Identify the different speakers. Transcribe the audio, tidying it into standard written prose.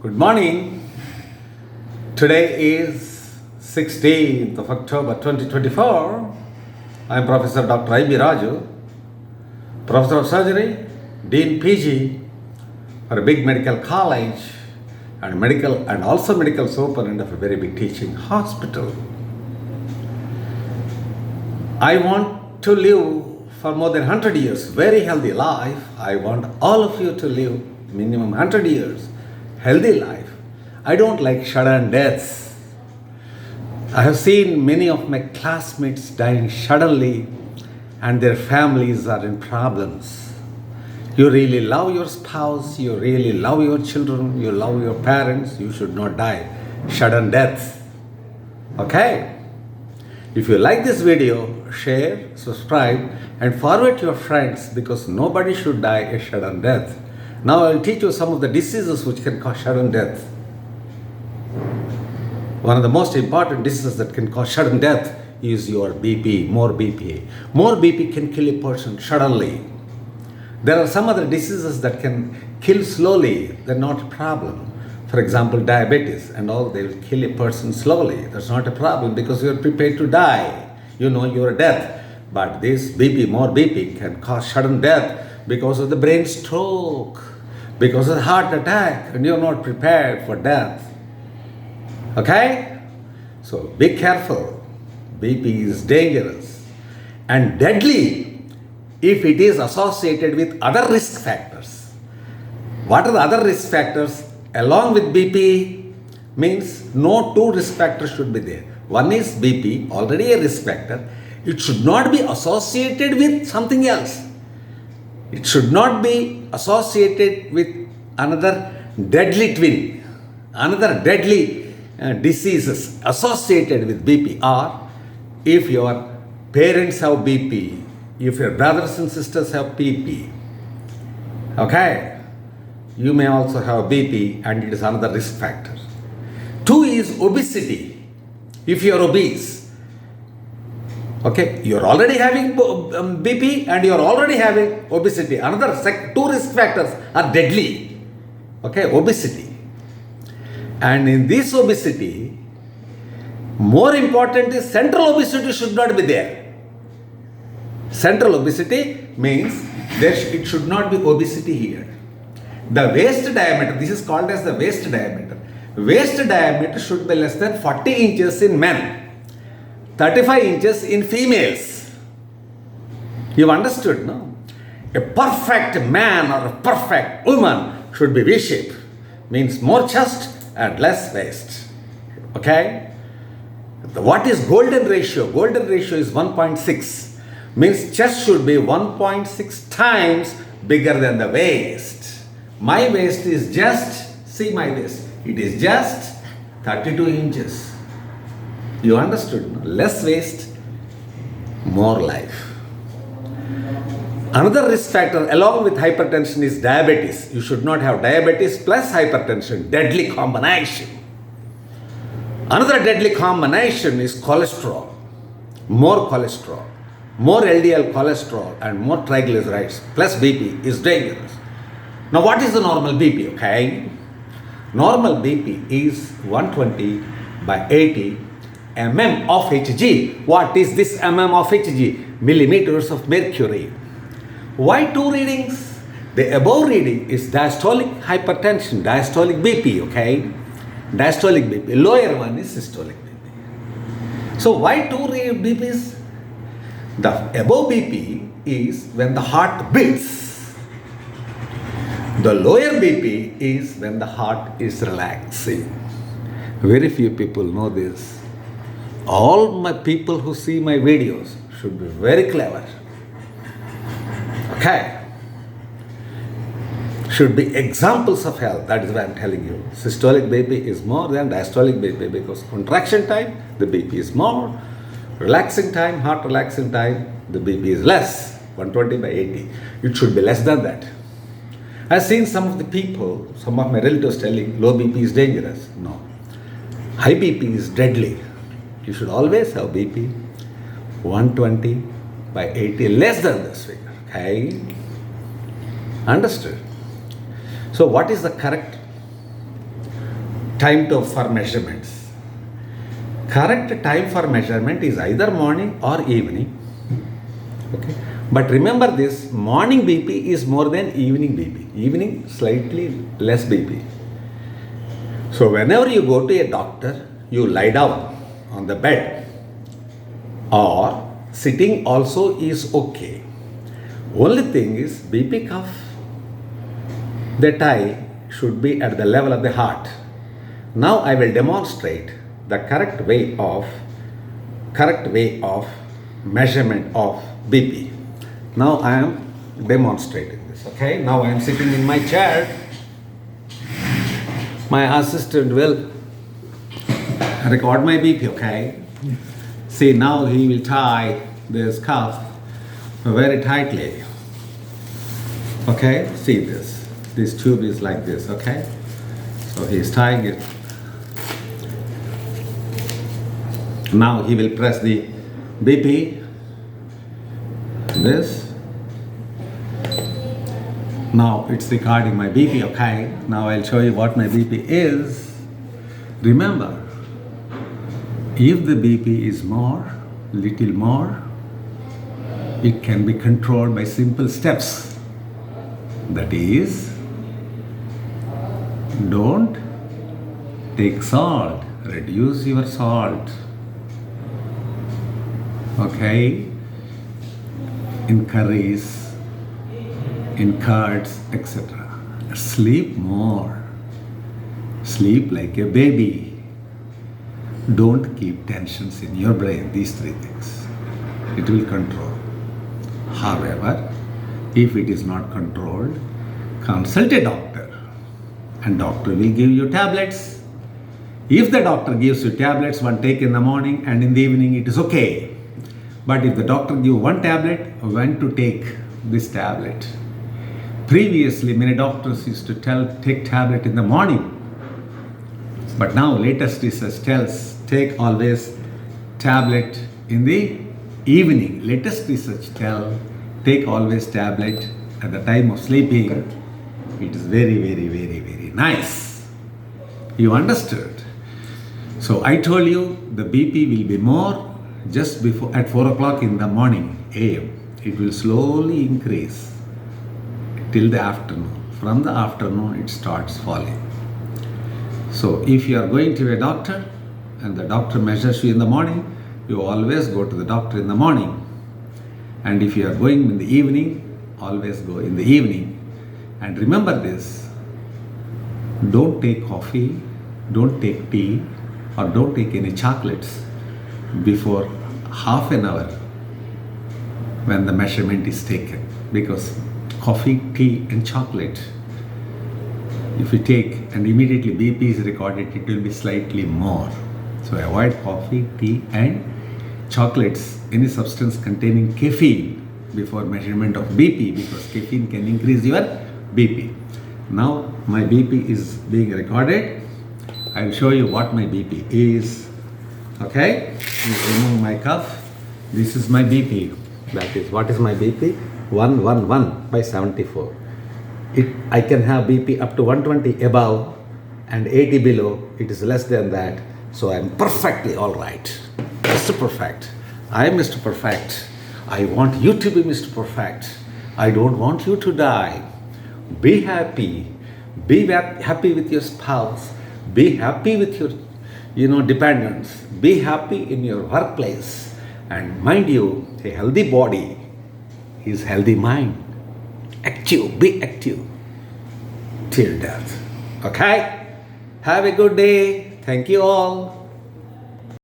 Speaker 1: Good morning. Today is 16th of October 2024. I am Professor Dr. I.B. Raju, Professor of Surgery, Dean PG for a big medical college and also medical superintendent of a very big teaching hospital. I want to live for more than 100 years, very healthy life. I want all of you to live minimum 100 years, healthy life. I don't like sudden deaths. I have seen many of my classmates dying suddenly and their families are in problems. You really love your spouse, you really love your children, you love your parents, you should not die sudden deaths. Okay? If you like this video, share, subscribe and forward to your friends because nobody should die a sudden death. Now I will teach you some of the diseases which can cause sudden death. One of the most important diseases that can cause sudden death is your BP, more BP. More BP can kill a person suddenly. There are some other diseases that can kill slowly, they're not a problem. For example, diabetes and all, they will kill a person slowly. That's not a problem because you're prepared to die. You know your death. But this BP, more BP, can cause sudden death because of the brain stroke, because of the heart attack, and you're not prepared for death. Okay? So be careful. BP is dangerous and deadly if it is associated with other risk factors. What are the other risk factors? Along with BP means no two risk factors should be there. One is BP, already a risk factor. It should not be associated with something else. It should not be associated with another deadly twin, another deadly diseases associated with BP. Or if your parents have BP, if your brothers and sisters have BP, okay, you may also have BP and it is another risk factor. Two is obesity. If you are obese, okay, you are already having BP and you are already having obesity. Another two risk factors are deadly. Okay, obesity. And in this obesity, more important is central obesity should not be there. Central obesity means it should not be obesity here. The waist diameter, this is called as the waist diameter. Waist diameter should be less than 40 inches in men, 35 inches in females. You understood, no? A perfect man or a perfect woman should be V-shape, means more chest and less waist. Okay? What is golden ratio? Golden ratio is 1.6, means chest should be 1.6 times bigger than the waist. My waist is just, see my waist, it is just 32 inches. You understood, no? Less waist, more life. Another risk factor along with hypertension is diabetes. You should not have diabetes plus hypertension, deadly combination. Another deadly combination is cholesterol. More LDL cholesterol and more triglycerides plus BP is dangerous. Now what is the normal BP, okay? Normal BP is 120 by 80 mm of Hg. What is this mm of Hg? Millimeters of mercury. Why two readings? The above reading is diastolic hypertension, diastolic BP, okay? Diastolic BP. Lower one is systolic BP. So why two BPs? The above BP is when the heart beats. The lower BP is when the heart is relaxing. Very few people know this. All my people who see my videos should be very clever. Okay? Should be examples of health. That is why I am telling you. Systolic BP is more than diastolic BP because contraction time, the BP is more. Relaxing time, heart relaxing time, the BP is less. 120 by 80. It should be less than that. I've seen some of the people, some of my relatives telling low BP is dangerous. No. High BP is deadly. You should always have BP 120 by 80, less than this figure. Okay? Understood? So what is the correct time for measurements. Correct time for measurement is either morning or evening. Okay. But remember this, morning BP is more than evening BP. Evening slightly less BP. So whenever you go to a doctor, you lie down on the bed, or sitting also is okay. Only thing is BP cuff, the tie should be at the level of the heart. Now I will demonstrate the correct way of measurement of BP. Now I am demonstrating this. Okay, now I am sitting in my chair. My assistant will record my BP. Okay, see, now he will tie this cuff very tightly. Okay, see this tube is like this. Okay, so he is tying it. Now he will press the BP, this. Now it's recording my BP. Okay, now I'll show you what my BP is. Remember, if the BP is little more, it can be controlled by simple steps. That is, don't take salt, reduce your salt. Okay, in curries, in curds, etc. Sleep more. Sleep like a baby. Don't keep tensions in your brain, these three things. It will control. However, if it is not controlled, consult a doctor, and doctor will give you tablets. If the doctor gives you tablets, one take in the morning and in the evening, it is okay. But if the doctor gives one tablet, when to take this tablet? Previously, many doctors used to take tablet in the morning. But now latest research tells take always tablet in the evening. Latest research take always tablet at the time of sleeping. It is very, very, very, very nice. You understood? So I told you the BP will be more just before at 4 o'clock in the morning AM. It will slowly increase till the afternoon. From the afternoon it starts falling. So if you are going to a doctor and the doctor measures you in the morning, you always go to the doctor in the morning. And if you are going in the evening, always go in the evening. And remember this, don't take coffee, don't take tea, or don't take any chocolates before half an hour when the measurement is taken, because coffee, tea and chocolate, if you take and immediately BP is recorded, it will be slightly more. So avoid coffee, tea and chocolates, any substance containing caffeine before measurement of BP, because caffeine can increase your BP. Now my BP is being recorded. I will show you what my BP is. Okay, remove my cuff. This is my BP. That is, what is my BP? 111/74. I can have BP up to 120 above and 80 below. It is less than that. So I am perfectly all right. Mr. Perfect. I am Mr. Perfect. I want you to be Mr. Perfect. I don't want you to die. Be happy. Be happy with your spouse. Be happy with your dependents. Be happy in your workplace. And mind you, a healthy body is healthy mind. Active, be active till death. Okay? Have a good day. Thank you all.